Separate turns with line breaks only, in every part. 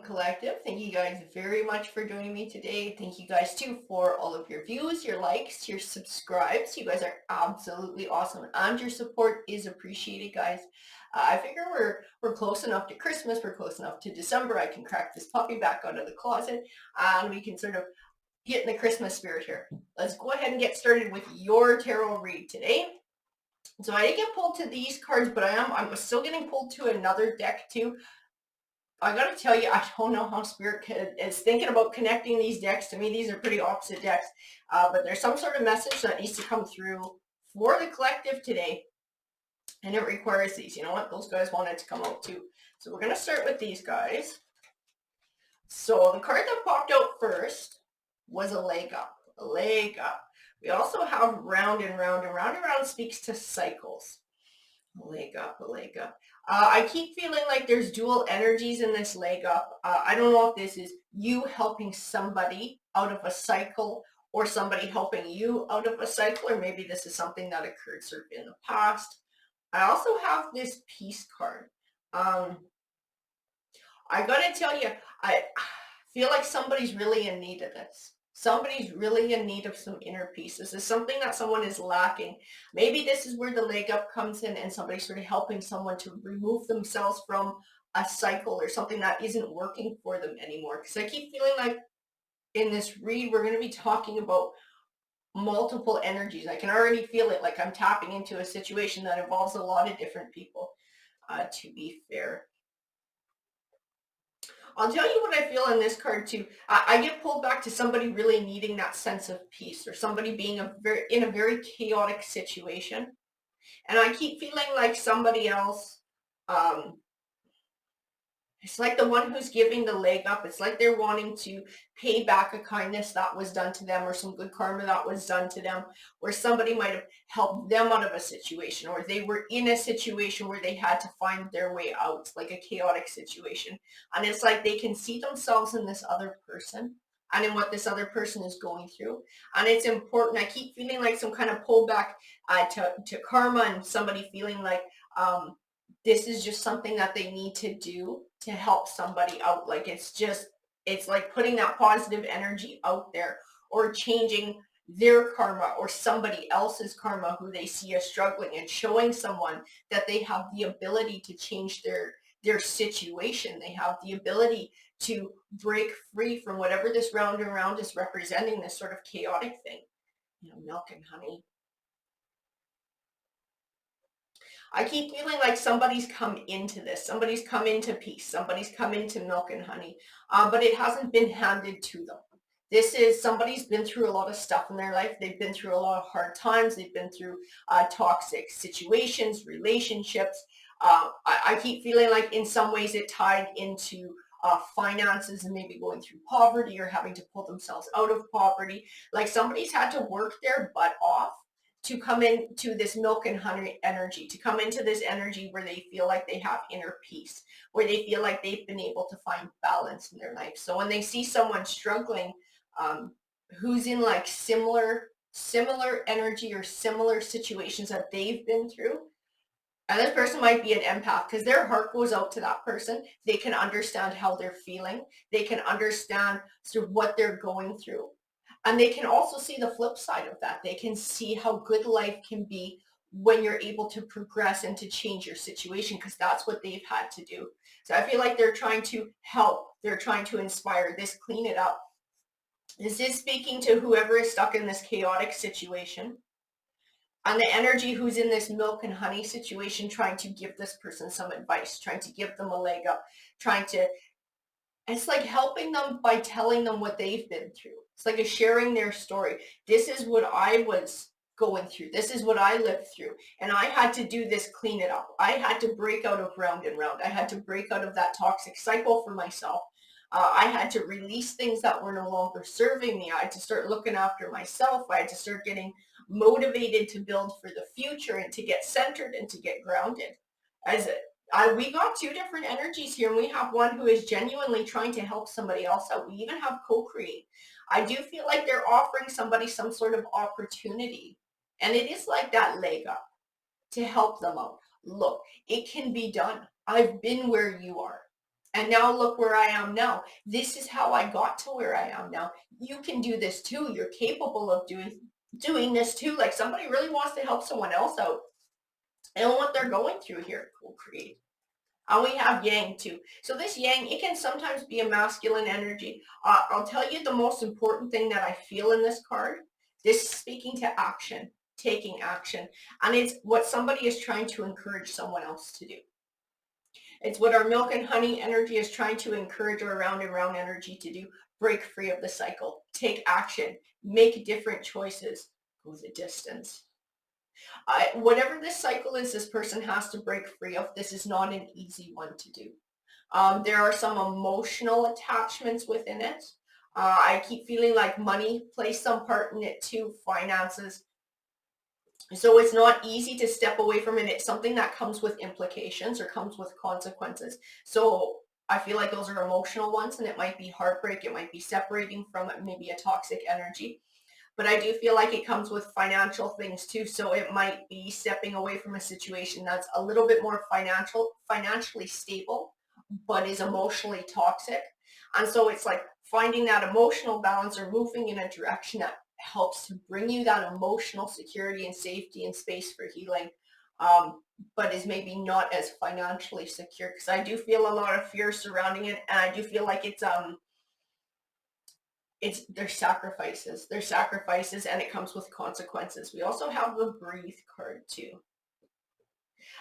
Collective. Thank you guys very much for joining me today. Thank you guys too for all of your views, your likes, your subscribes. You guys are absolutely awesome, and your support is appreciated, guys. I figure we're close enough to Christmas. We're close enough to December. I can crack this puppy back out of the closet, and we can sort of get in the Christmas spirit here. Let's go ahead and get started with your tarot read today. So I didn't get pulled to these cards, but I'm still getting pulled to another deck too. I gotta tell you, I don't know how Spirit is thinking about connecting these decks. To me, these are pretty opposite decks, but there's some sort of message that needs to come through for the collective today, and it requires these. You know what? Those guys wanted to come out too. So we're gonna start with these guys. So the card that popped out first was a leg up. A leg up. We also have round and round, and round and round speaks to cycles. A leg up, a leg up. I keep feeling like there's dual energies in this leg up. I don't know if this is you helping somebody out of a cycle or somebody helping you out of a cycle, or maybe this is something that occurred sort of in the past. I also have this peace card. I gotta tell you, I feel like somebody's really in need of this. Somebody's really in need of some inner peace. This is something that someone is lacking. Maybe this is where the leg up comes in and somebody's sort of helping someone to remove themselves from a cycle or something that isn't working for them anymore. Because I keep feeling like in this read, we're going to be talking about multiple energies. I can already feel it, like I'm tapping into a situation that involves a lot of different people, to be fair. I'll tell you what I feel in this card too. I get pulled back to somebody really needing that sense of peace, or somebody being in a very chaotic situation. And I keep feeling like somebody else, um, it's like the one who's giving the leg up. It's like they're wanting to pay back a kindness that was done to them, or some good karma that was done to them, where somebody might have helped them out of a situation, or they were in a situation where they had to find their way out, like a chaotic situation. And it's like they can see themselves in this other person and in what this other person is going through. And it's important. I keep feeling like some kind of pullback to karma, and somebody feeling like, this is just something that they need to do to help somebody out. Like it's like putting that positive energy out there, or changing their karma or somebody else's karma who they see as struggling, and showing someone that they have the ability to change their situation. They have the ability to break free from whatever this round and round is representing, this sort of chaotic thing. Milk and honey. I keep feeling like somebody's come into this. Somebody's come into peace. Somebody's come into milk and honey, but it hasn't been handed to them. This is somebody's been through a lot of stuff in their life. They've been through a lot of hard times. They've been through toxic situations, relationships. I keep feeling like in some ways it tied into finances, and maybe going through poverty or having to pull themselves out of poverty. Like somebody's had to work their butt off to come into this milk and honey energy, to come into this energy where they feel like they have inner peace, where they feel like they've been able to find balance in their life. So when they see someone struggling, who's in like similar energy or similar situations that they've been through, and this person might be an empath because their heart goes out to that person. They can understand how they're feeling. They can understand sort of what they're going through. And they can also see the flip side of that. They can see how good life can be when you're able to progress and to change your situation, because that's what they've had to do. So I feel like they're trying to help. They're trying to inspire this, clean it up. This is speaking to whoever is stuck in this chaotic situation, and the energy who's in this milk and honey situation, trying to give this person some advice, trying to give them a leg up, trying to, it's like helping them by telling them what they've been through. It's like a sharing their story. This is what I was going through. This is what I lived through. And I had to do this, clean it up. I had to break out of round and round. I had to break out of that toxic cycle for myself. I had to release things that were no longer serving me. I had to start looking after myself. I had to start getting motivated to build for the future, and to get centered and to get grounded. As we got two different energies here, and we have one who is genuinely trying to help somebody else out. We even have co-create. I do feel like they're offering somebody some sort of opportunity, and it is like that leg up to help them out. Look, it can be done. I've been where you are. And now look where I am now. This is how I got to where I am now. You can do this too. You're capable of doing this too. Like somebody really wants to help someone else out and what they're going through here. Cool, create. And we have yang too. So this yang, it can sometimes be a masculine energy. I'll tell you the most important thing that I feel in this card. This is speaking to action, taking action. And it's what somebody is trying to encourage someone else to do. It's what our milk and honey energy is trying to encourage our round and round energy to do. Break free of the cycle, take action, make different choices, go the distance. Whatever this cycle is, this person has to break free of. This is not an easy one to do. There are some emotional attachments within it. I keep feeling like money plays some part in it too, finances. So it's not easy to step away from it. It's something that comes with implications or comes with consequences. So I feel like those are emotional ones, and it might be heartbreak. It might be separating from maybe a toxic energy. But I do feel like it comes with financial things too. So it might be stepping away from a situation that's a little bit more financially stable, but is emotionally toxic. And so it's like finding that emotional balance or moving in a direction that helps to bring you that emotional security and safety and space for healing, but is maybe not as financially secure. Because I do feel a lot of fear surrounding it, and I do feel like it's there's sacrifices, and it comes with consequences. We also have the breathe card too.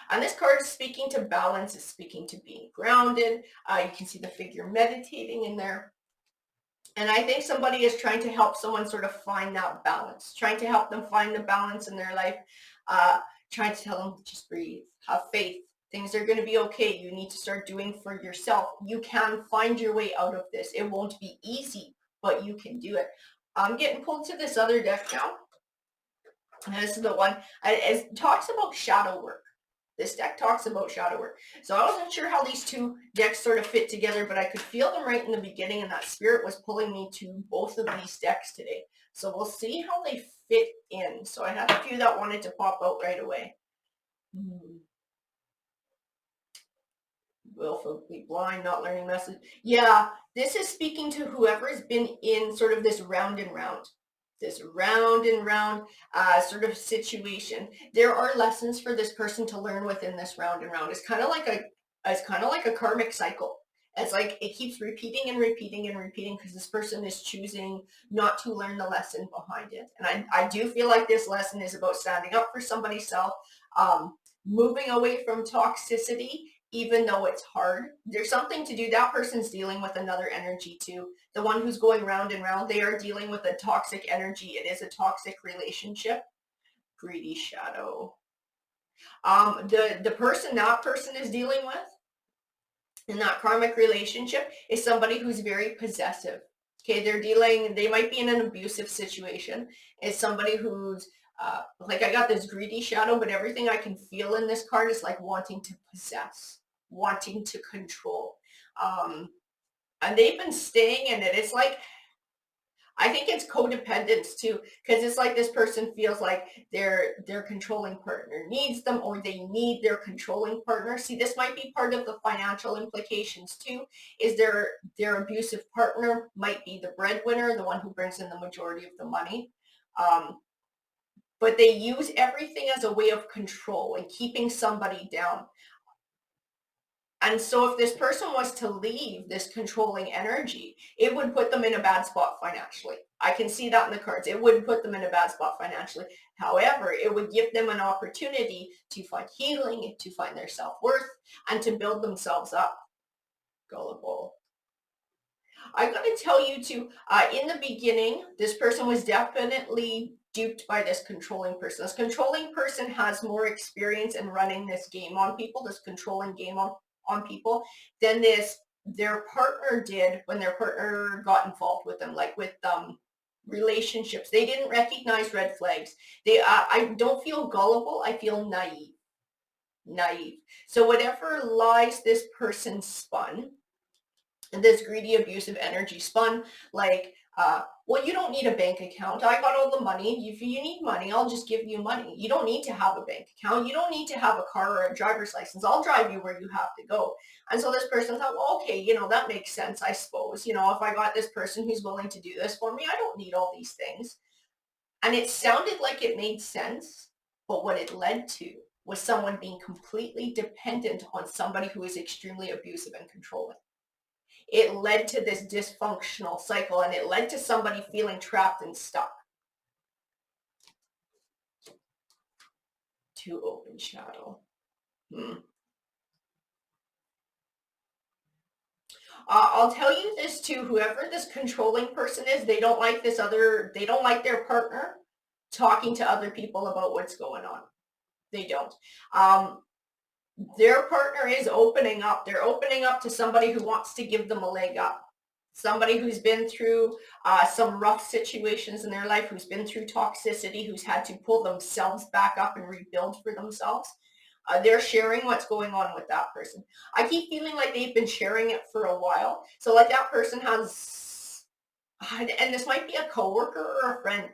And this card is speaking to balance, is speaking to being grounded. You can see the figure meditating in there. And I think somebody is trying to help someone sort of find that balance, trying to help them find the balance in their life, trying to tell them, just breathe, have faith. Things are going to be okay. You need to start doing for yourself. You can find your way out of this. It won't be easy, but you can do it. I'm getting pulled to this other deck now. And this is the one. It talks about shadow work. This deck talks about shadow work. So I wasn't sure how these two decks sort of fit together, but I could feel them right in the beginning, and that spirit was pulling me to both of these decks today. So we'll see how they fit in. So I had a few that wanted to pop out right away. Willfully blind, not learning message. Yeah, this is speaking to whoever has been in sort of this round and round sort of situation. There are lessons for this person to learn within this round and round. It's kind of like a karmic cycle. It's like it keeps repeating and repeating and repeating because this person is choosing not to learn the lesson behind it. And I do feel like this lesson is about standing up for somebody's self, moving away from toxicity, even though it's hard. There's something to do. That person's dealing with another energy too. The one who's going round and round, they are dealing with a toxic energy. It is a toxic relationship. Greedy shadow. The person that person is dealing with in that karmic relationship is somebody who's very possessive. Okay, they might be in an abusive situation. It's somebody who's like, I got this greedy shadow, but everything I can feel in this card is like wanting to possess, wanting to control. And they've been staying in it. It's like, I think it's codependence too, because it's like this person feels like their controlling partner needs them, or they need their controlling partner. See, this might be part of the financial implications too, is their abusive partner might be the breadwinner, the one who brings in the majority of the money. But they use everything as a way of control and keeping somebody down. And so if this person was to leave this controlling energy, it would put them in a bad spot financially. I can see that in the cards. It would put them in a bad spot financially. However, it would give them an opportunity to find healing, to find their self-worth, and to build themselves up. Gullible. I got to tell you too, in the beginning, this person was definitely duped by this controlling person. This controlling person has more experience in running this game on people, this controlling game on people, than their partner did when their partner got involved with them, like with relationships. They didn't recognize red flags. I don't feel gullible. I feel naive. So whatever lies this person spun, and this greedy abusive energy spun, like Well, you don't need a bank account. I got all the money. If you need money, I'll just give you money. You don't need to have a bank account. You don't need to have a car or a driver's license. I'll drive you where you have to go. And so this person thought, well, okay, that makes sense, I suppose. If I got this person who's willing to do this for me, I don't need all these things. And it sounded like it made sense, but what it led to was someone being completely dependent on somebody who is extremely abusive and controlling. It led to this dysfunctional cycle, and it led to somebody feeling trapped and stuck. Too open shadow. I'll tell you this too, whoever this controlling person is, they don't like their partner talking to other people about what's going on. They don't. Their partner is opening up. They're opening up to somebody who wants to give them a leg up. Somebody who's been through some rough situations in their life, who's been through toxicity, who's had to pull themselves back up and rebuild for themselves. They're sharing what's going on with that person. I keep feeling like they've been sharing it for a while. So like that person has, and this might be a coworker or a friend,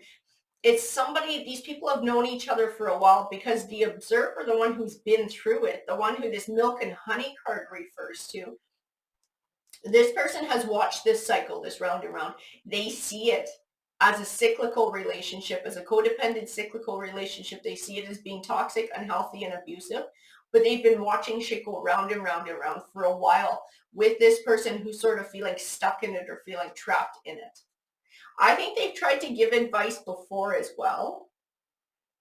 it's somebody, these people have known each other for a while, because the observer, the one who's been through it, the one who this milk and honey card refers to, this person has watched this cycle, this round and round. They see it as a cyclical relationship, as a codependent cyclical relationship. They see it as being toxic, unhealthy, and abusive. But they've been watching shit go round and round and round for a while with this person who's sort of feeling stuck in it or feeling trapped in it. I think they've tried to give advice before as well,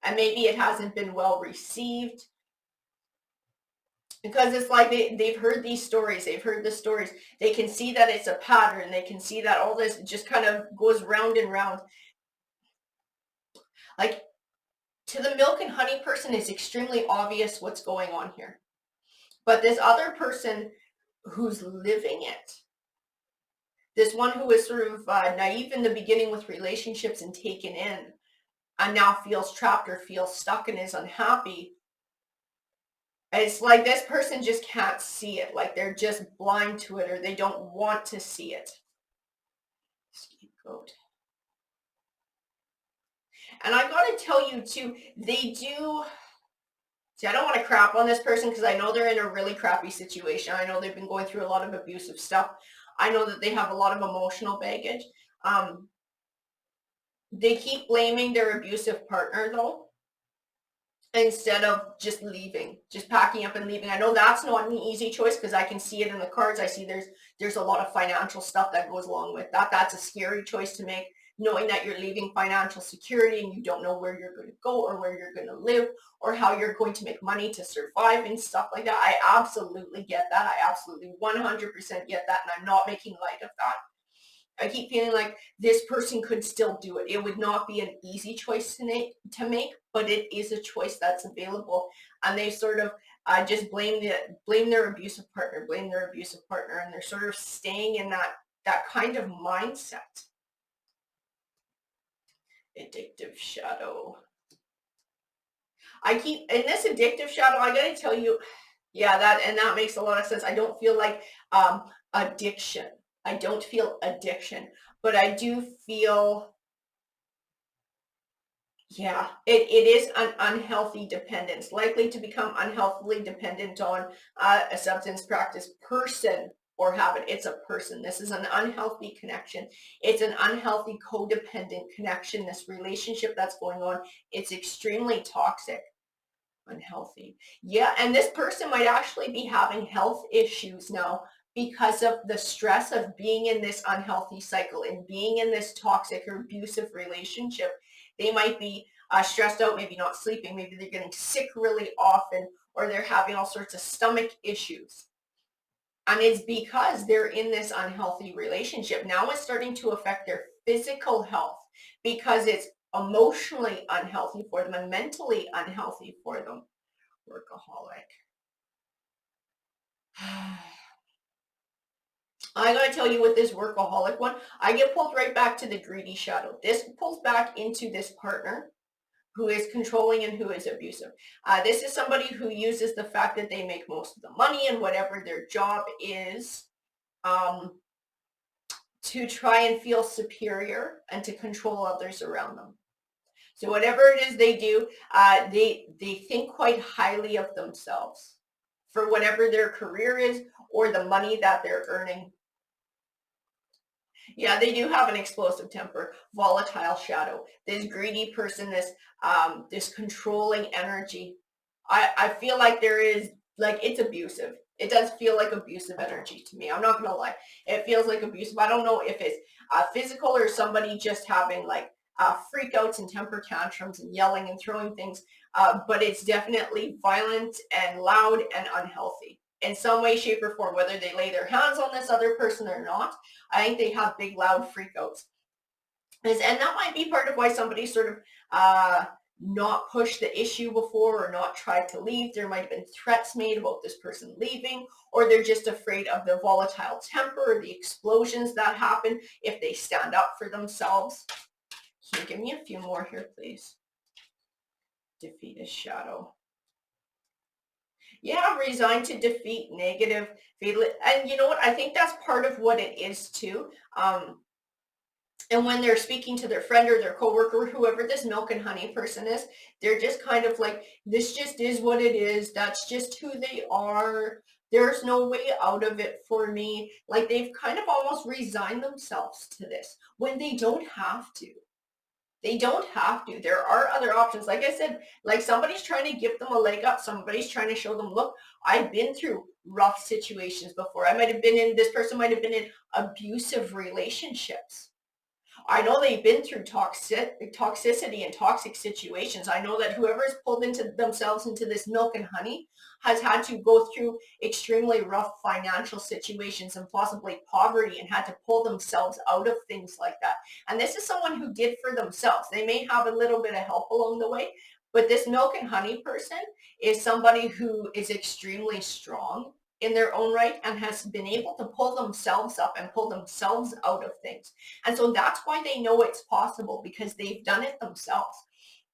and maybe it hasn't been well received, because it's like they've heard these stories, they've heard the stories, they can see that it's a pattern, they can see that all this just kind of goes round and round. Like, to the milk and honey person, it's extremely obvious what's going on here. But this other person who's living it, this one who is sort of naive in the beginning with relationships and taken in, and now feels trapped or feels stuck and is unhappy, it's like this person just can't see it. Like, they're just blind to it, or they don't want to see it. Scapegoat. And I gotta tell you too, they do, see, I don't want to crap on this person, because I know they're in a really crappy situation. I know they've been going through a lot of abusive stuff. I know that they have a lot of emotional baggage. They keep blaming their abusive partner though, instead of just leaving, just packing up and leaving. I know that's not an easy choice, because I can see it in the cards. I see there's a lot of financial stuff that goes along with that. That's a scary choice to make, knowing that you're leaving financial security and you don't know where you're going to go or where you're going to live or how you're going to make money to survive and stuff like that. I absolutely get that. I absolutely 100% get that, and I'm not making light of that. I keep feeling like this person could still do it. It would not be an easy choice to make, but it is a choice that's available. And they sort of just blame their abusive partner, and they're sort of staying in that kind of mindset. Addictive shadow. In this addictive shadow, I gotta tell you, yeah, that makes a lot of sense. I don't feel like addiction. I don't feel addiction, but I do feel, yeah, it is an unhealthy dependence, likely to become unhealthily dependent on a substance practice, person, or habit. It's a person. This is an unhealthy connection. It's an unhealthy codependent connection. This relationship that's going on, it's extremely toxic. Unhealthy. Yeah, and this person might actually be having health issues now because of the stress of being in this unhealthy cycle and being in this toxic or abusive relationship. They might be stressed out, maybe not sleeping, maybe they're getting sick really often, or they're having all sorts of stomach issues. And it's because they're in this unhealthy relationship. Now it's starting to affect their physical health, because it's emotionally unhealthy for them and mentally unhealthy for them. Workaholic. I gotta tell you, with this workaholic one, I get pulled right back to the greedy shadow. This pulls back into this partner who is controlling and who is abusive. This is somebody who uses the fact that they make most of the money and whatever their job is, to try and feel superior and to control others around them. So whatever it is they do, they think quite highly of themselves for whatever their career is or the money that they're earning. Yeah, they do have an explosive temper, volatile shadow, this greedy person, this controlling energy. I feel like there is, like, it's abusive. It does feel like abusive energy to me. I'm not gonna lie. It feels like abusive. I don't know if it's physical or somebody just having like freakouts and temper tantrums and yelling and throwing things, but it's definitely violent and loud and unhealthy in some way, shape, or form, whether they lay their hands on this other person or not. I think they have big, loud freakouts. And that might be part of why somebody sort of not pushed the issue before or not tried to leave. There might have been threats made about this person leaving, or they're just afraid of the volatile temper or the explosions that happen if they stand up for themselves. Can you give me a few more here, please? Defeat is shadow. Yeah, resigned to defeat, negative, fatal. And you know what? I think that's part of what it is too. And when they're speaking to their friend or their coworker, whoever this milk and honey person is, they're just kind of like, this just is what it is. That's just who they are. There's no way out of it for me. Like they've kind of almost resigned themselves to this when they don't have to. They don't have to. There are other options. Like I said, like somebody's trying to give them a leg up. Somebody's trying to show them, look, I've been through rough situations before. This person might have been in abusive relationships. I know they've been through toxicity and toxic situations. I know that whoever's pulled into themselves into this milk and honey has had to go through extremely rough financial situations and possibly poverty and had to pull themselves out of things like that. And this is someone who did for themselves. They may have a little bit of help along the way, but this milk and honey person is somebody who is extremely strong in their own right and has been able to pull themselves up and pull themselves out of things. And so that's why they know it's possible, because they've done it themselves.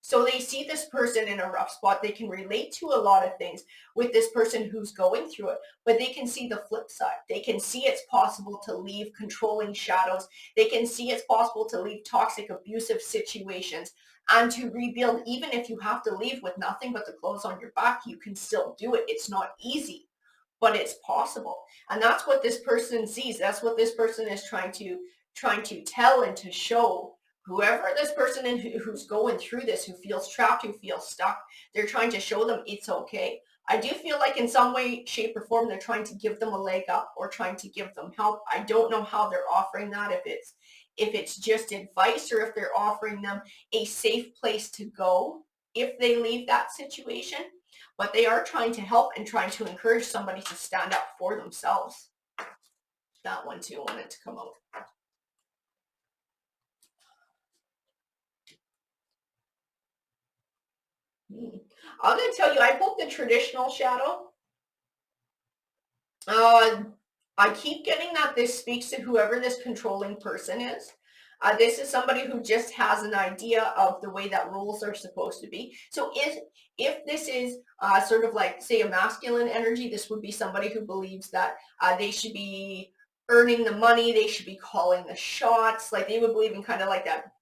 So they see this person in a rough spot. They can relate to a lot of things with this person who's going through it, but they can see the flip side. They can see it's possible to leave controlling shadows. They can see it's possible to leave toxic, abusive situations and to rebuild. Even if you have to leave with nothing but the clothes on your back, you can still do it. It's not easy, but it's possible. And that's what this person sees. That's what this person is trying to tell and to show whoever this person is who's going through this, who feels trapped, who feels stuck. They're trying to show them it's okay. I do feel like in some way, shape, or form, they're trying to give them a leg up or trying to give them help. I don't know how they're offering that, if it's just advice or if they're offering them a safe place to go if they leave that situation. But they are trying to help and trying to encourage somebody to stand up for themselves. That one too wanted to come out. I'm going to tell you, I pulled the traditional shadow. I keep getting that this speaks to whoever this controlling person is. This is somebody who just has an idea of the way that rules are supposed to be. So if this is sort of like, say, a masculine energy, this would be somebody who believes that they should be earning the money, they should be calling the shots. Like they would believe in kind of like that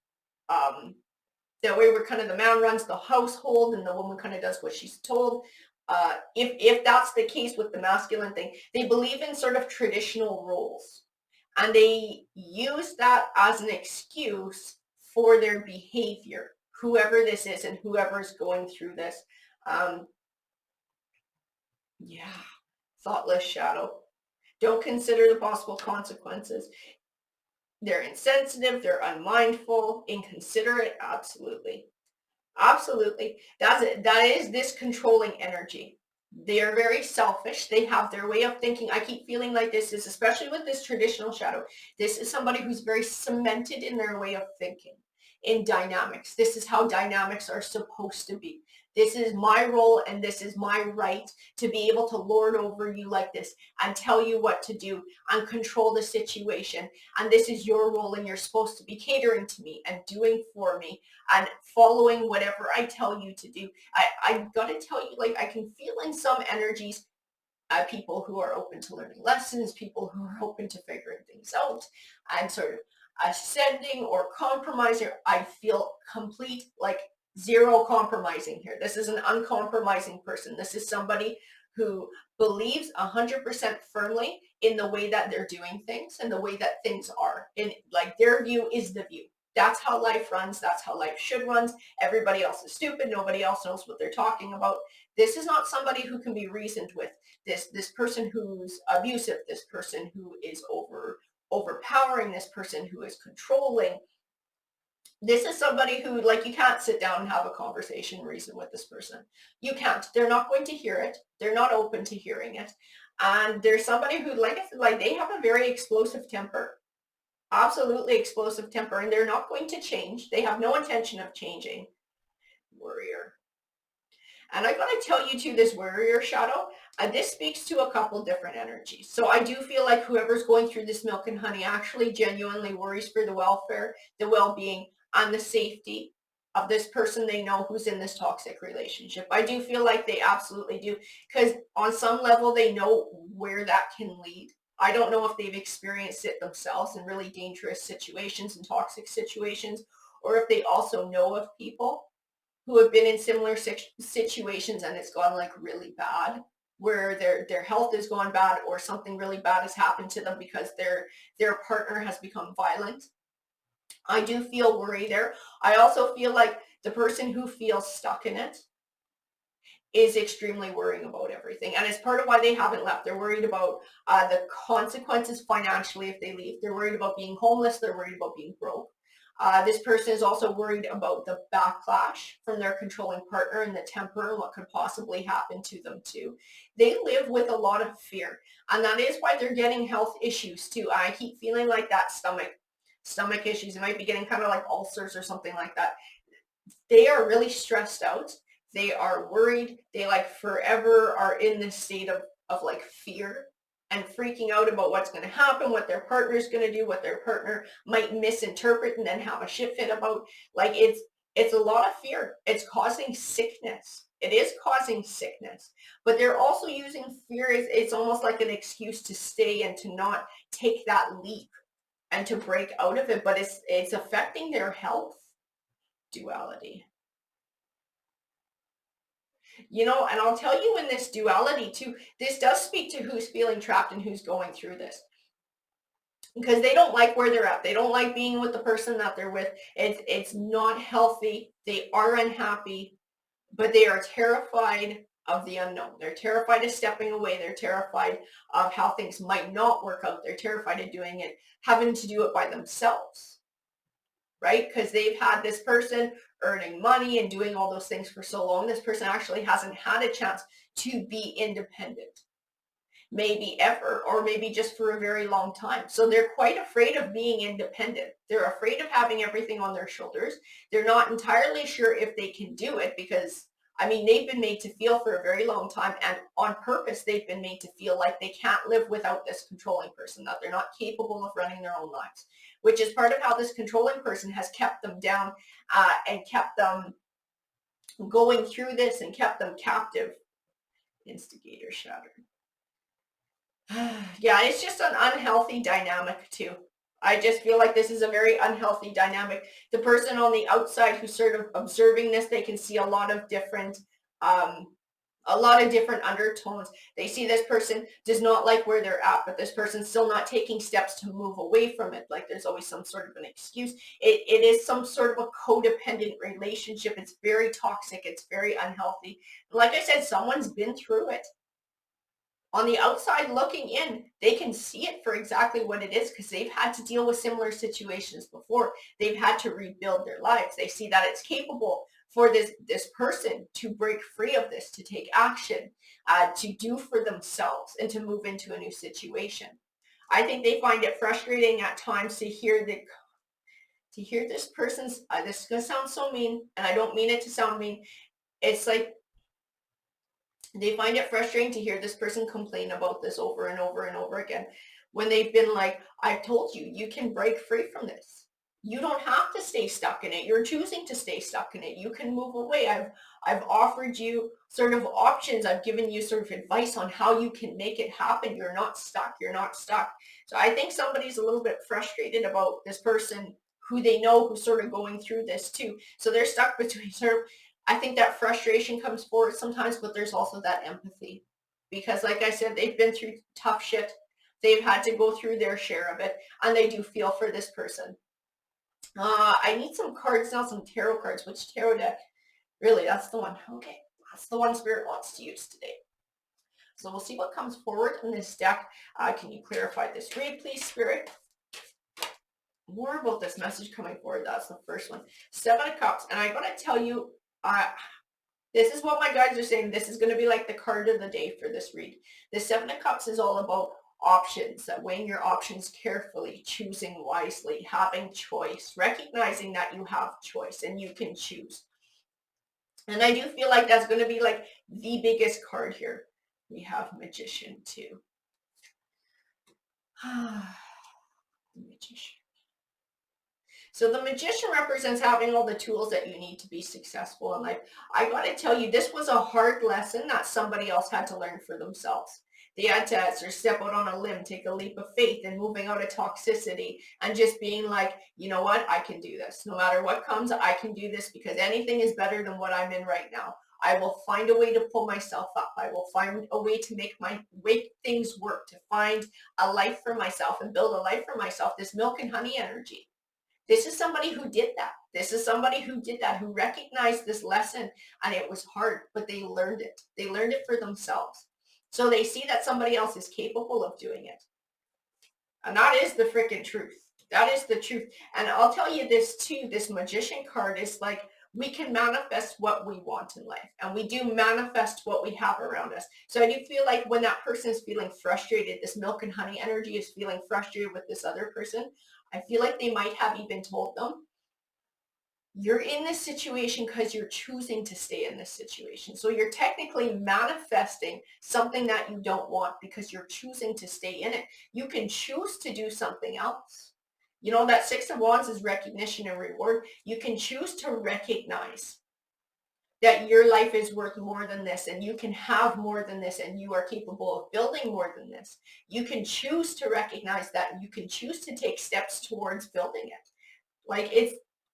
way where kind of the man runs the household and the woman kind of does what she's told. If that's the case with the masculine thing, they believe in sort of traditional roles. And they use that as an excuse for their behavior, whoever this is and whoever's going through this. Yeah, thoughtless shadow. Don't consider the possible consequences. They're insensitive, they're unmindful, inconsiderate. Absolutely. Absolutely. That's it. That is this controlling energy. They are very selfish. They have their way of thinking. I keep feeling like this is, especially with this traditional shadow, this is somebody who's very cemented in their way of thinking, in dynamics. This is how dynamics are supposed to be. This is my role and this is my right to be able to lord over you like this and tell you what to do and control the situation. And this is your role and you're supposed to be catering to me and doing for me and following whatever I tell you to do. I got to tell you, like, I can feel in some energies people who are open to learning lessons, people who are open to figuring things out and sort of ascending or compromising. I feel complete, like zero compromising here. This is an uncompromising person. This is somebody who believes 100% firmly in the way that they're doing things and the way that things are. And like their view is the view. That's how life runs. That's how life should run. Everybody else is stupid. Nobody else knows what they're talking about. This is not somebody who can be reasoned with. This person who's abusive, this person who is overpowering, this person who is controlling. This is somebody who, like, you can't sit down and have a conversation, reason with this person. You can't. They're not going to hear it. They're not open to hearing it. And there's somebody who, like I said, like they have a very explosive temper, absolutely explosive temper, and they're not going to change. They have no intention of changing. Warrior. And I gotta tell you too, this warrior shadow, this speaks to a couple different energies. So I do feel like whoever's going through this milk and honey actually genuinely worries for the welfare, the well-being, and the safety of this person they know who's in this toxic relationship. I do feel like they absolutely do, because on some level they know where that can lead. I don't know if they've experienced it themselves in really dangerous situations and toxic situations, or if they also know of people who have been in similar situations and it's gone like really bad, where their health has gone bad or something really bad has happened to them because their partner has become violent. I do feel worry there. I also feel like the person who feels stuck in it is extremely worrying about everything. And it's part of why they haven't left. They're worried about the consequences financially if they leave. They're worried about being homeless. They're worried about being broke. This person is also worried about the backlash from their controlling partner and the temper and what could possibly happen to them too. They live with a lot of fear. And that is why they're getting health issues too. I keep feeling like that stomach issues. They might be getting kind of like ulcers or something like that. They are really stressed out. They are worried. They like forever are in this state of like fear and freaking out about what's going to happen, what their partner's going to do, what their partner might misinterpret and then have a shit fit about. Like it's a lot of fear. It's causing sickness. It is causing sickness, but they're also using fear as it's almost like an excuse to stay and to not take that leap and to break out of it, but it's affecting their health. Duality. And I'll tell you in this duality too, this does speak to who's feeling trapped and who's going through this. Because they don't like where they're at. They don't like being with the person that they're with. It's not healthy. They are unhappy, but they are terrified of the unknown. They're terrified of stepping away. They're terrified of how things might not work out. They're terrified of doing it, having to do it by themselves, right? Because they've had this person earning money and doing all those things for so long. This person actually hasn't had a chance to be independent, maybe ever, or maybe just for a very long time. So they're quite afraid of being independent. They're afraid of having everything on their shoulders. They're not entirely sure if they can do it because, I mean, they've been made to feel for a very long time, and on purpose, they've been made to feel like they can't live without this controlling person, that they're not capable of running their own lives, which is part of how this controlling person has kept them down and kept them going through this and kept them captive. Instigator shattered. Yeah, it's just an unhealthy dynamic too. I just feel like this is a very unhealthy dynamic. The person on the outside who's sort of observing this, they can see um, a lot of different undertones. They see this person does not like where they're at, but this person's still not taking steps to move away from it. Like there's always some sort of an excuse. It is some sort of a codependent relationship. It's very toxic. It's very unhealthy. Like I said, someone's been through it. On the outside looking in, they can see it for exactly what it is because they've had to deal with similar situations before. They've had to rebuild their lives. They see that it's capable for this person to break free of this, to take action, to do for themselves and to move into a new situation. I think they find it frustrating at times to hear this person's, this is going to sound so mean, and I don't mean it to sound mean. It's like they find it frustrating to hear this person complain about this over and over and over again when they've been like, I've told you, you can break free from this. You don't have to stay stuck in it. You're choosing to stay stuck in it. You can move away. I've offered you sort of options. I've given you sort of advice on how you can make it happen. You're not stuck. You're not stuck. So I think somebody's a little bit frustrated about this person who they know who's sort of going through this too. So they're stuck between sort of, I think that frustration comes forward sometimes, but there's also that empathy. Because like I said, they've been through tough shit. They've had to go through their share of it, and they do feel for this person. I need some cards now, some tarot cards. Which tarot deck? Really, that's the one. Okay, that's the one Spirit wants to use today. So we'll see what comes forward in this deck. Can you clarify this read, please, Spirit? More about this message coming forward. That's the first one. Seven of Cups. And I gotta tell you, this is what my guides are saying. This is going to be like the card of the day for this read. The Seven of Cups is all about options, weighing your options carefully, choosing wisely, having choice, recognizing that you have choice and you can choose. And I do feel like that's going to be like the biggest card here. We have Magician too. Magician. So the Magician represents having all the tools that you need to be successful in life. I got to tell you, this was a hard lesson that somebody else had to learn for themselves. They had to sort of step out on a limb, take a leap of faith, and moving out of toxicity and just being like, you know what, I can do this. No matter what comes, I can do this because anything is better than what I'm in right now. I will find a way to pull myself up. I will find a way to make things work, to find a life for myself and build a life for myself. This milk and honey energy. This is somebody who did that. This is somebody who did that, who recognized this lesson, and it was hard, but they learned it. They learned it for themselves. So they see that somebody else is capable of doing it. And that is the freaking truth. That is the truth. And I'll tell you this too, this Magician card is like, we can manifest what we want in life, and we do manifest what we have around us. So I do feel like when that person is feeling frustrated, this milk and honey energy is feeling frustrated with this other person, I feel like they might have even told them, you're in this situation because you're choosing to stay in this situation. So you're technically manifesting something that you don't want because you're choosing to stay in it. You can choose to do something else. You know, that Six of Wands is recognition and reward. You can choose to recognize that your life is worth more than this, and you can have more than this, and you are capable of building more than this. You can choose to recognize that, and you can choose to take steps towards building it. Like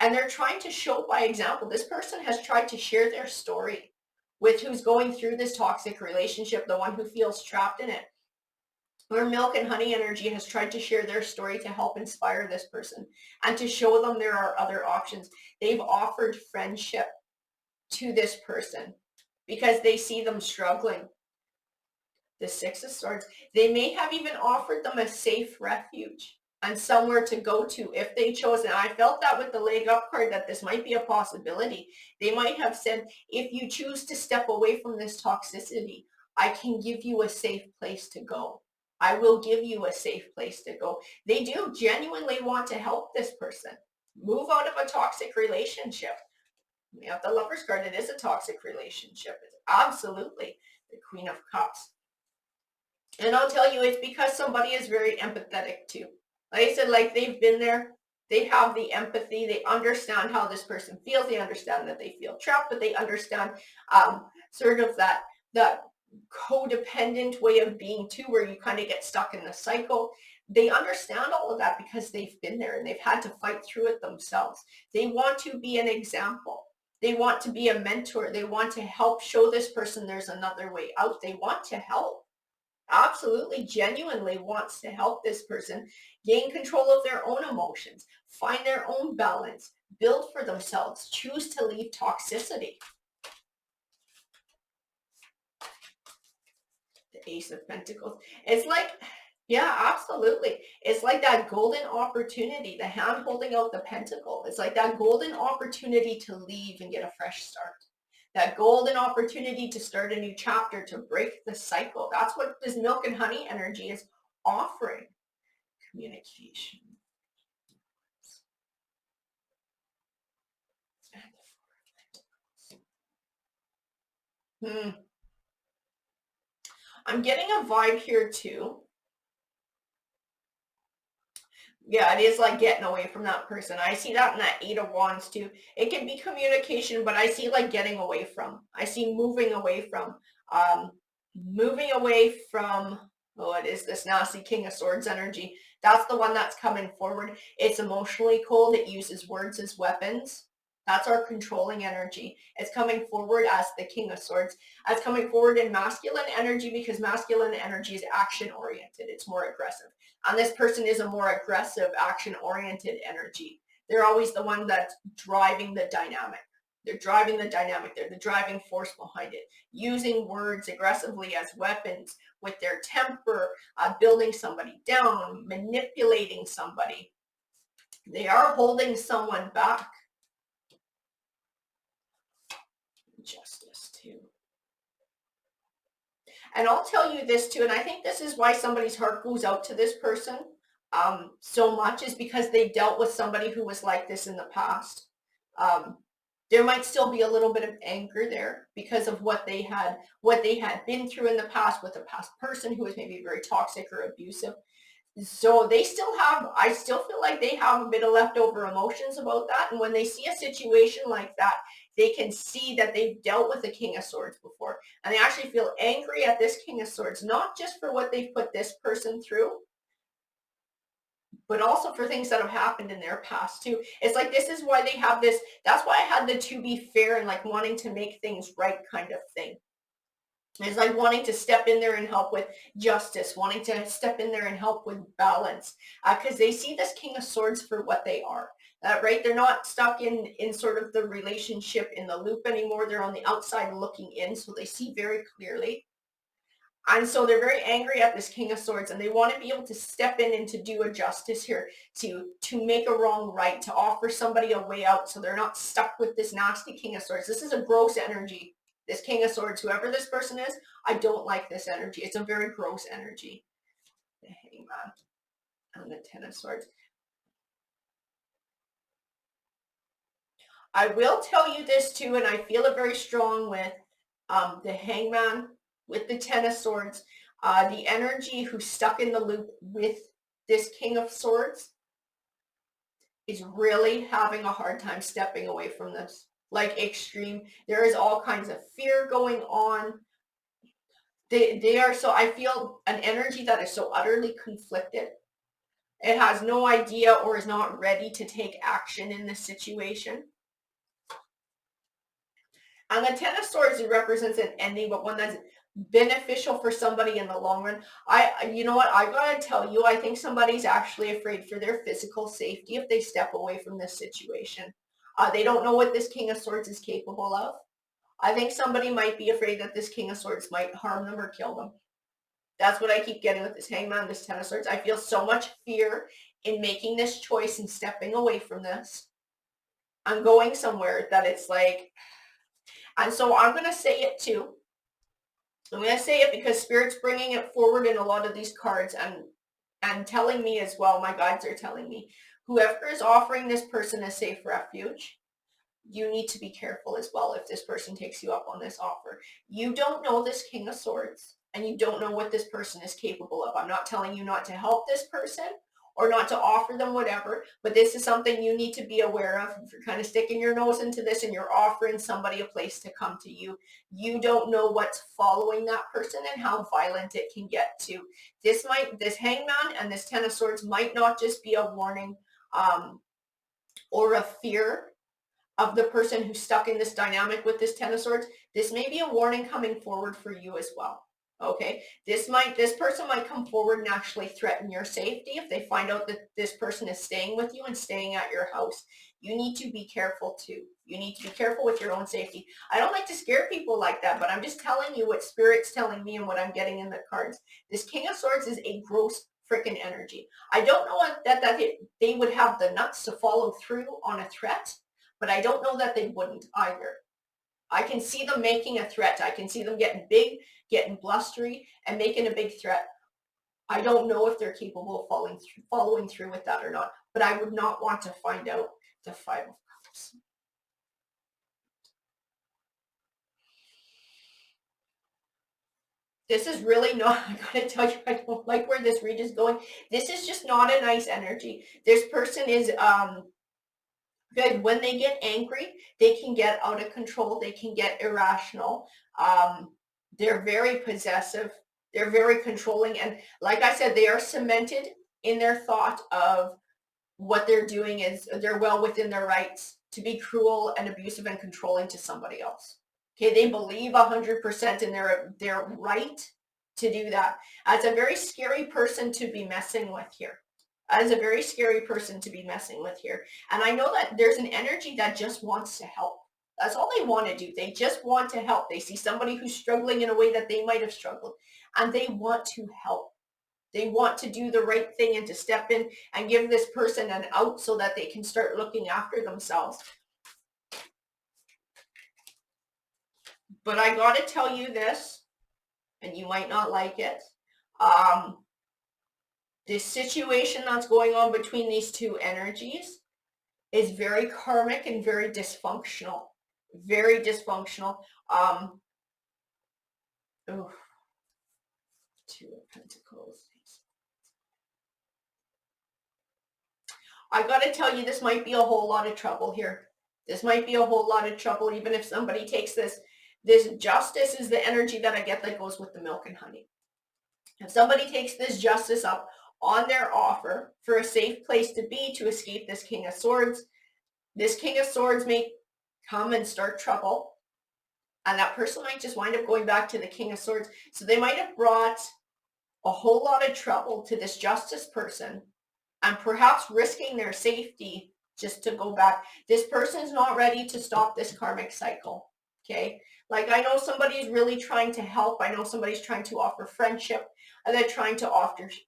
and they're trying to show by example. This person has tried to share their story with who's going through this toxic relationship, the one who feels trapped in it. Or milk and honey energy has tried to share their story to help inspire this person and to show them there are other options. They've offered friendship to this person because they see them struggling. The Six of Swords. They may have even offered them a safe refuge and somewhere to go to if they chose. And I felt that with the leg up card, that this might be a possibility. They might have said, if you choose to step away from this toxicity, I can give you a safe place to go. I will give you a safe place to go. They do genuinely want to help this person move out of a toxic relationship. You have the Lover's card. It is a toxic relationship. It's absolutely the Queen of Cups. And I'll tell you, it's because somebody is very empathetic too. Like I said, like they've been there. They have the empathy. They understand how this person feels. They understand that they feel trapped, but they understand sort of that codependent way of being too, where you kind of get stuck in the cycle. They understand all of that because they've been there and they've had to fight through it themselves. They want to be an example. They want to be a mentor. They want to help show this person there's another way out. They want to help. Absolutely, genuinely wants to help this person gain control of their own emotions, find their own balance, build for themselves, choose to leave toxicity. The Ace of Pentacles. It's like, yeah, absolutely. It's like that golden opportunity, the hand holding out the pentacle. It's like that golden opportunity to leave and get a fresh start. That golden opportunity to start a new chapter, to break the cycle. That's what this milk and honey energy is offering. Communication. I'm getting a vibe here too Yeah, it is like getting away from that person. I see that in that Eight of Wands too. It can be communication, but I see like getting away from. I see um, moving away from, oh, it is this nasty King of Swords energy. That's the one that's coming forward. It's emotionally cold. It uses words as weapons. That's our controlling energy. It's coming forward as the King of Swords. It's coming forward in masculine energy because masculine energy is action oriented. It's more aggressive. And this person is a more aggressive, action-oriented energy. They're always the one that's driving the dynamic. They're driving the dynamic. They're the driving force behind it. Using words aggressively as weapons with their temper, building somebody down, manipulating somebody. They are holding someone back. Justice too. And I'll tell you this too, and I think this is why somebody's heart goes out to this person so much, is because they dealt with somebody who was like this in the past. Um, there might still be a little bit of anger there because of what they had been through in the past with a past person who was maybe very toxic or abusive. So they still have, I still feel like they have a bit of leftover emotions about that. And when they see a situation like that, they can see that they've dealt with the King of Swords before. And they actually feel angry at this King of Swords, not just for what they've put this person through, but also for things that have happened in their past too. It's like, this is why they have this, that's why I had the to be fair and like wanting to make things right kind of thing. It's like wanting to step in there and help with justice, wanting to step in there and help with balance, because they see this King of Swords for what they are. Right? They're not stuck in sort of the relationship in the loop anymore. They're on the outside looking in, so they see very clearly. And so they're very angry at this King of Swords, and they want to be able to step in and to do a justice here, to make a wrong right, to offer somebody a way out so they're not stuck with this nasty King of Swords. This is a gross energy. This King of Swords, whoever this person is, I don't like this energy. It's a very gross energy. The Hangman and the Ten of Swords. I will tell you this too, and I feel it very strong with the Hangman, with the Ten of Swords, the energy who's stuck in the loop with this King of Swords is really having a hard time stepping away from this. Like extreme. There is all kinds of fear going on. They are so, I feel an energy that is so utterly conflicted. It has no idea or is not ready to take action in this situation. And the Ten of Swords, it represents an ending, but one that's beneficial for somebody in the long run. You know what, I gotta tell you, I think somebody's actually afraid for their physical safety if they step away from this situation. They don't know what this King of Swords is capable of. I think somebody might be afraid that this King of Swords might harm them or kill them. That's what I keep getting with this Hangman, this Ten of Swords. I feel so much fear in making this choice and stepping away from this. I'm going somewhere that it's like, and so I'm going to say it too. I'm going to say it because Spirit's bringing it forward in a lot of these cards, and telling me as well, my guides are telling me, whoever is offering this person a safe refuge, you need to be careful as well if this person takes you up on this offer. You don't know this King of Swords, and you don't know what this person is capable of. I'm not telling you not to help this person or not to offer them whatever, but this is something you need to be aware of. If you're kind of sticking your nose into this and you're offering somebody a place to come to you, you don't know what's following that person and how violent it can get to. This Hangman and this Ten of Swords might not just be a warning or a fear of the person who's stuck in this dynamic with this Ten of Swords. This may be a warning coming forward for you as well. Okay, this person might come forward and actually threaten your safety if they find out that this person is staying with you and staying at your house. You need to be careful too. You need to be careful with your own safety. I don't like to scare people like that, but I'm just telling you what Spirit's telling me and what I'm getting in the cards. This King of Swords is a gross freaking energy. I don't know that they would have the nuts to follow through on a threat, but I don't know that they wouldn't either. I can see them making a threat. I can see them getting big, getting blustery, and making a big threat. I don't know if they're capable of following through with that or not, but I would not want to find out. The Five of Cups. This is really not, I gotta tell you, I don't like where this read is going. This is just not a nice energy. This person is, good. When they get angry, they can get out of control. They can get irrational. Um, they're very possessive. They're very controlling. And like I said, they are cemented in their thought of what they're doing is they're well within their rights to be cruel and abusive and controlling to somebody else. Okay, they believe 100% in their right to do that. That's a very scary person to be messing with here. As a very scary person to be messing with here. And I know that there's an energy that just wants to help. That's all they want to do. They just want to help. They see somebody who's struggling in a way that they might have struggled, and they want to help. They want to do the right thing and to step in and give this person an out so that they can start looking after themselves. But I got to tell you this, and you might not like it. This situation that's going on between these two energies is very karmic and very dysfunctional. Very dysfunctional. Oh, Two of Pentacles. I got to tell you, this might be a whole lot of trouble here. This might be a whole lot of trouble, even if somebody takes this. This justice is the energy that I get that goes with the milk and honey. If somebody takes this justice up on their offer for a safe place to be to escape this King of Swords, this King of Swords may come and start trouble. And that person might just wind up going back to the King of Swords. So they might have brought a whole lot of trouble to this justice person and perhaps risking their safety just to go back. This person's not ready to stop this karmic cycle, okay? Like, I know somebody's really trying to help. I know somebody's trying to offer friendship, and they're trying to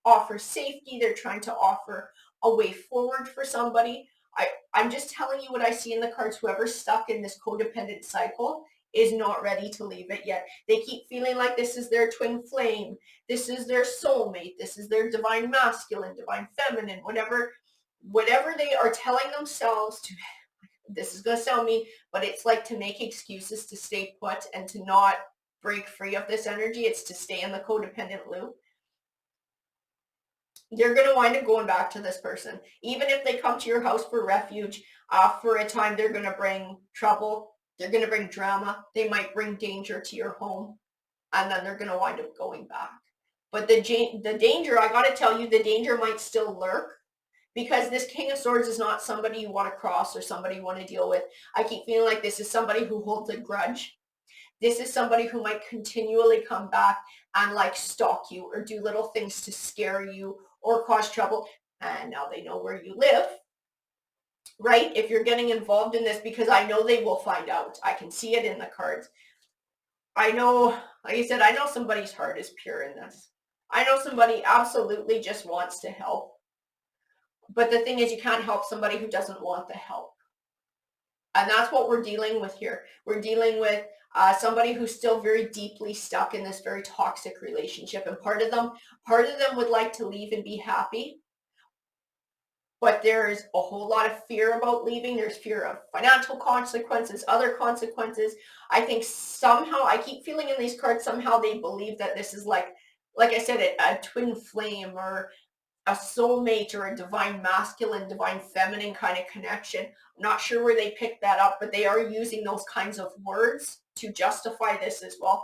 offer safety. They're trying to offer a way forward for somebody. I'm just telling you what I see in the cards. Whoever's stuck in this codependent cycle is not ready to leave it yet. They keep feeling like this is their twin flame. This is their soulmate. This is their divine masculine, divine feminine, whatever they are telling themselves to. This is going to sound mean, but it's like to make excuses to stay put and to not break free of this energy. It's to stay in the codependent loop. They're going to wind up going back to this person. Even if they come to your house for refuge for a time, they're going to bring trouble. They're going to bring drama. They might bring danger to your home, and then they're going to wind up going back. But the danger, I got to tell you, the danger might still lurk, because this King of Swords is not somebody you want to cross or somebody you want to deal with. I keep feeling like this is somebody who holds a grudge. This is somebody who might continually come back and like stalk you or do little things to scare you or cause trouble. And now they know where you live, right? If you're getting involved in this, because I know they will find out. I can see it in the cards. I know, like I said, I know somebody's heart is pure in this. I know somebody absolutely just wants to help. But the thing is, you can't help somebody who doesn't want the help. And that's what we're dealing with here. We're dealing with somebody who's still very deeply stuck in this very toxic relationship. And part of them would like to leave and be happy. But there's a whole lot of fear about leaving. There's fear of financial consequences, other consequences. I think somehow, I keep feeling in these cards, somehow they believe that this is like I said, a twin flame or a soulmate or a divine masculine, divine feminine kind of connection. I'm not sure where they picked that up, but they are using those kinds of words to justify this as well.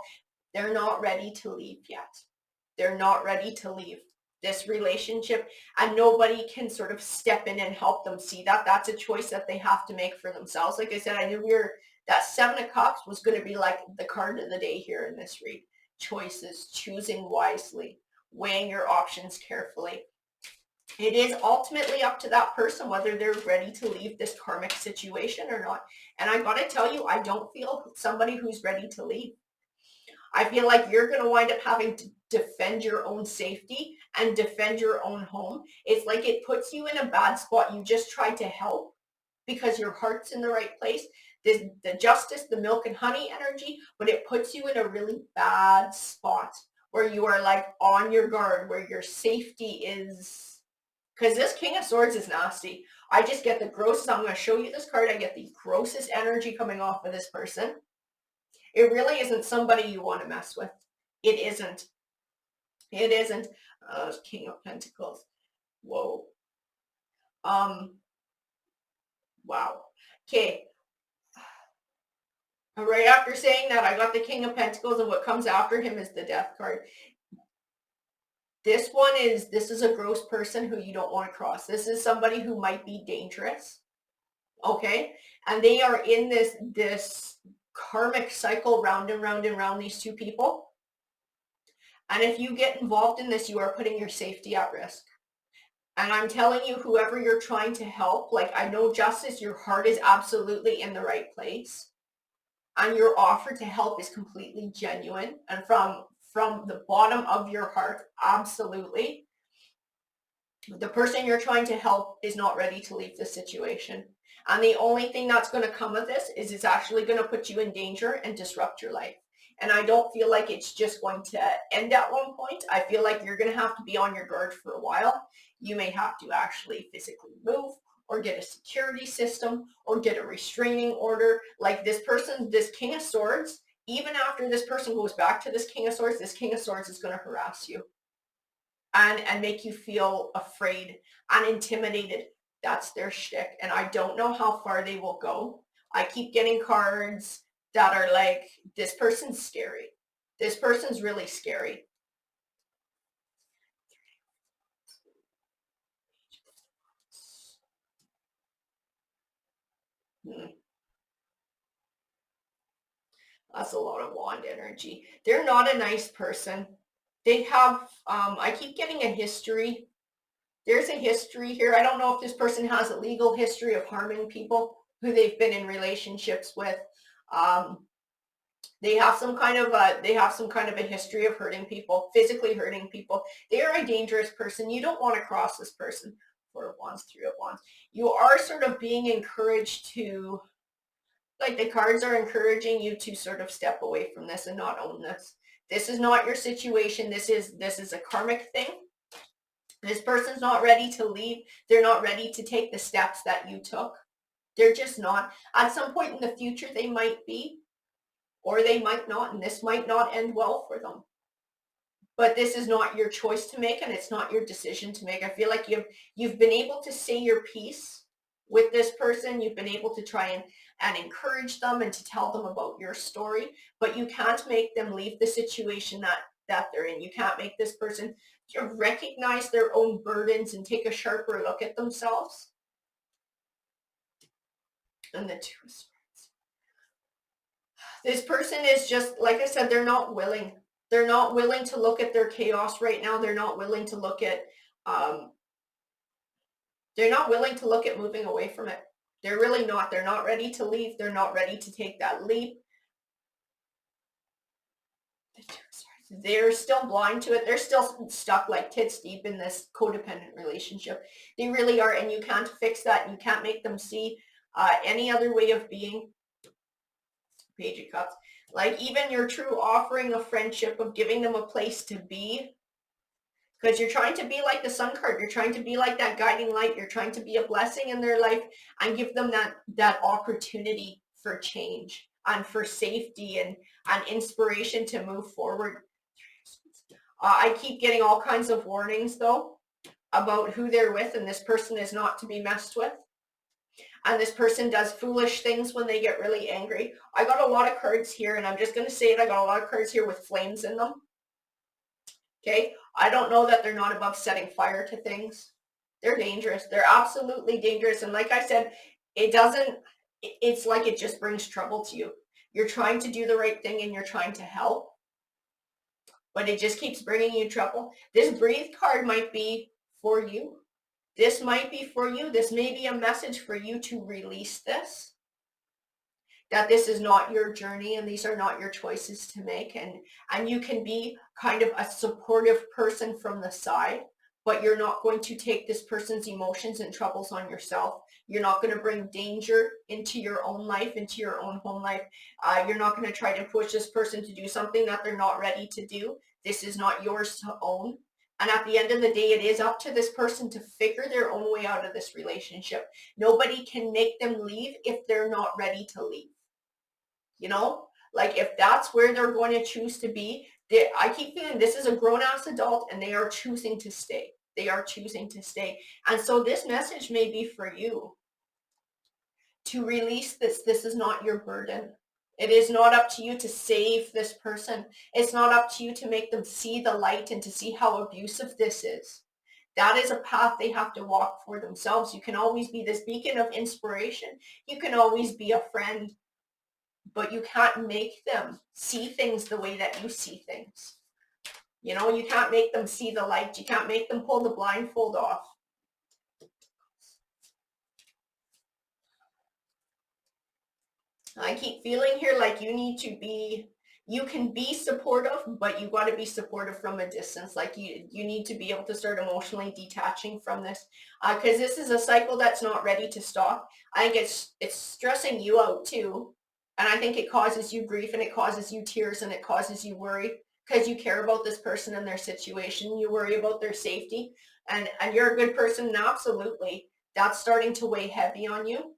They're not ready to leave yet. They're not ready to leave this relationship, and nobody can sort of step in and help them see that. That's a choice that they have to make for themselves. Like I said, I knew that Seven of Cups was going to be like the card of the day here in this read. Choices, choosing wisely, weighing your options carefully. It is ultimately up to that person whether they're ready to leave this karmic situation or not. And I got to tell you, I don't feel somebody who's ready to leave. I feel like you're going to wind up having to defend your own safety and defend your own home. It's like it puts you in a bad spot. You just tried to help because your heart's in the right place. The justice, the milk and honey energy, but it puts you in a really bad spot where you are like on your guard, where your safety is, because this King of Swords is nasty. I just get the grossest. I'm going to show you this card. I get the grossest energy coming off of this person. It really isn't somebody you want to mess with. It isn't. It isn't. King of Pentacles. Whoa. Um, wow. Okay. Right after saying that, I got the King of Pentacles, and what comes after him is the Death card. This is a gross person who you don't want to cross. This is somebody who might be dangerous. Okay? And they are in this karmic cycle round and round and round, these two people. And if you get involved in this, you are putting your safety at risk. And I'm telling you, whoever you're trying to help, like, I know, Justice, your heart is absolutely in the right place. And your offer to help is completely genuine. And from the bottom of your heart, absolutely. The person you're trying to help is not ready to leave the situation. And the only thing that's going to come of this is it's actually going to put you in danger and disrupt your life. And I don't feel like it's just going to end at one point. I feel like you're going to have to be on your guard for a while. You may have to actually physically move, or get a security system, or get a restraining order. Like this person, this King of Swords, even after this person goes back to this King of Swords is going to harass you and make you feel afraid and intimidated. That's their shtick. And I don't know how far they will go. I keep getting cards that are like, this person's scary. This person's really scary. That's a lot of wand energy. They're not a nice person. They have, I keep getting a history. There's a history here. I don't know if this person has a legal history of harming people who they've been in relationships with. They have some kind of a history of hurting people, physically hurting people. They are a dangerous person. You don't want to cross this person. Four of Wands, Three of Wands. You are sort of being encouraged to, like, the cards are encouraging you to sort of step away from this and not own this. This is not your situation. This is a karmic thing. This person's not ready to leave. They're not ready to take the steps that you took. They're just not. At some point in the future, they might be, or they might not, and this might not end well for them. But this is not your choice to make, and it's not your decision to make. I feel like you've been able to say your piece with this person. You've been able to try and encourage them and to tell them about your story, but you can't make them leave the situation that they're in. You can't make this person recognize their own burdens and take a sharper look at themselves. And the Two of Swords. This person is just, like I said, they're not willing. They're not willing to look at their chaos right now. They're not willing to look at, moving away from it. They're really not. They're not ready to leave. They're not ready to take that leap. They're still blind to it. They're still stuck like tits deep in this codependent relationship. They really are, and you can't fix that. You can't make them see any other way of being. Page of Cups. Like, even your true offering of friendship, of giving them a place to be, because you're trying to be like the Sun card. You're trying to be like that guiding light. You're trying to be a blessing in their life and give them that opportunity for change and for safety and inspiration to move forward. I keep getting all kinds of warnings, though, about who they're with, and this person is not to be messed with. And this person does foolish things when they get really angry. I got a lot of cards here, and I'm just going to say it. I got a lot of cards here with flames in them. Okay? I don't know that they're not above setting fire to things. They're dangerous. They're absolutely dangerous. And like I said, it's like it just brings trouble to you. You're trying to do the right thing and you're trying to help, but it just keeps bringing you trouble. This Breathe card might be for you. This might be for you. This may be a message for you to release this, that this is not your journey and these are not your choices to make. And you can be kind of a supportive person from the side, but you're not going to take this person's emotions and troubles on yourself. You're not going to bring danger into your own life, into your own home life. You're not going to try to push this person to do something that they're not ready to do. This is not yours to own. And at the end of the day, it is up to this person to figure their own way out of this relationship. Nobody can make them leave if they're not ready to leave. You know, like, if that's where they're going to choose to be, I keep feeling this is a grown-ass adult and they are choosing to stay. They are choosing to stay. And so this message may be for you to release this. This is not your burden. It is not up to you to save this person. It's not up to you to make them see the light and to see how abusive this is. That is a path they have to walk for themselves. You can always be this beacon of inspiration. You can always be a friend, but you can't make them see things the way that you see things. You know, you can't make them see the light. You can't make them pull the blindfold off. I keep feeling here like you can be supportive, but you got to be supportive from a distance. Like you need to be able to start emotionally detaching from this, because this is a cycle that's not ready to stop. I think it's stressing you out too, and I think it causes you grief and it causes you tears and it causes you worry because you care about this person and their situation. You worry about their safety, and you're a good person, and absolutely, that's starting to weigh heavy on you.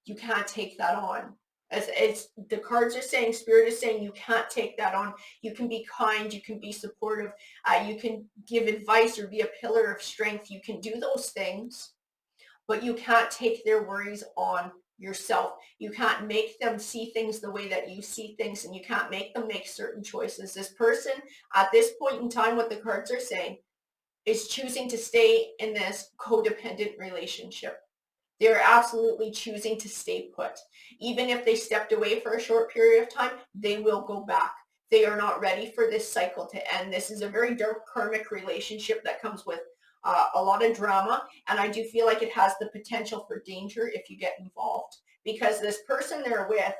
You can't take that on. As the cards are saying, spirit is saying you can't take that on. You can be kind, you can be supportive, you can give advice or be a pillar of strength. You can do those things, but you can't take their worries on yourself. You can't make them see things the way that you see things, and you can't make them make certain choices. This person at this point in time, what the cards are saying, is choosing to stay in this codependent relationship. They're absolutely choosing to stay put. Even if they stepped away for a short period of time, they will go back. They are not ready for this cycle to end. This is a very dark karmic relationship that comes with a lot of drama. And I do feel like it has the potential for danger if you get involved. Because this person they're with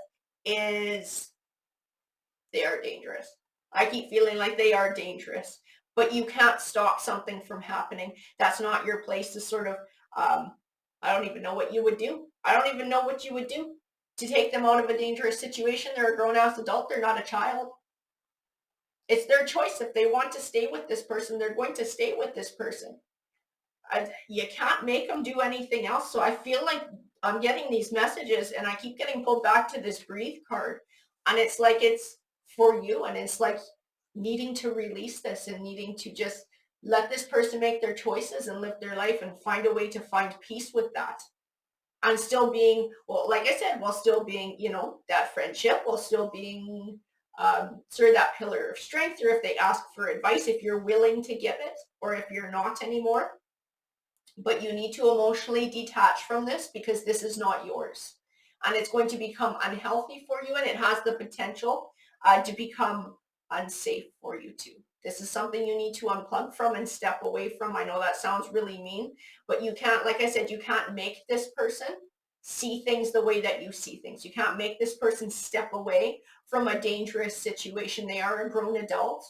they are dangerous. I keep feeling like they are dangerous. But you can't stop something from happening. That's not your place to sort of I don't even know what you would do. I don't even know what you would do to take them out of a dangerous situation. They're a grown-ass adult. They're not a child. It's their choice. If they want to stay with this person, they're going to stay with this person. You can't make them do anything else. So I feel like I'm getting these messages and I keep getting pulled back to this breathe card. And it's like it's for you. And it's like needing to release this and needing to just let this person make their choices and live their life and find a way to find peace with that. And still being, well, like I said, while still being, that friendship, while still being sort of that pillar of strength, or if they ask for advice, if you're willing to give it, or if you're not anymore. But you need to emotionally detach from this because this is not yours. And it's going to become unhealthy for you, and it has the potential to become unsafe for you too. This is something you need to unplug from and step away from. I know that sounds really mean, but you can't, like I said, you can't make this person see things the way that you see things. You can't make this person step away from a dangerous situation. They are a grown adult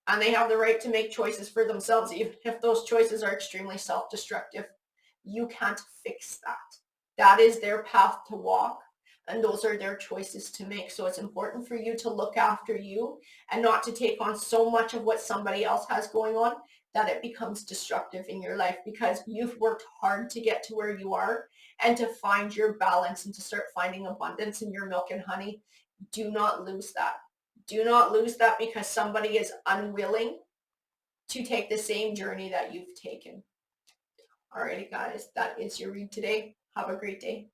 and they have the right to make choices for themselves, even if those choices are extremely self-destructive. You can't fix that. That is their path to walk, and those are their choices to make. So it's important for you to look after you and not to take on so much of what somebody else has going on that it becomes destructive in your life, because you've worked hard to get to where you are and to find your balance and to start finding abundance in your milk and honey. Do not lose that. Do not lose that because somebody is unwilling to take the same journey that you've taken. Alrighty, guys, that is your read today. Have a great day.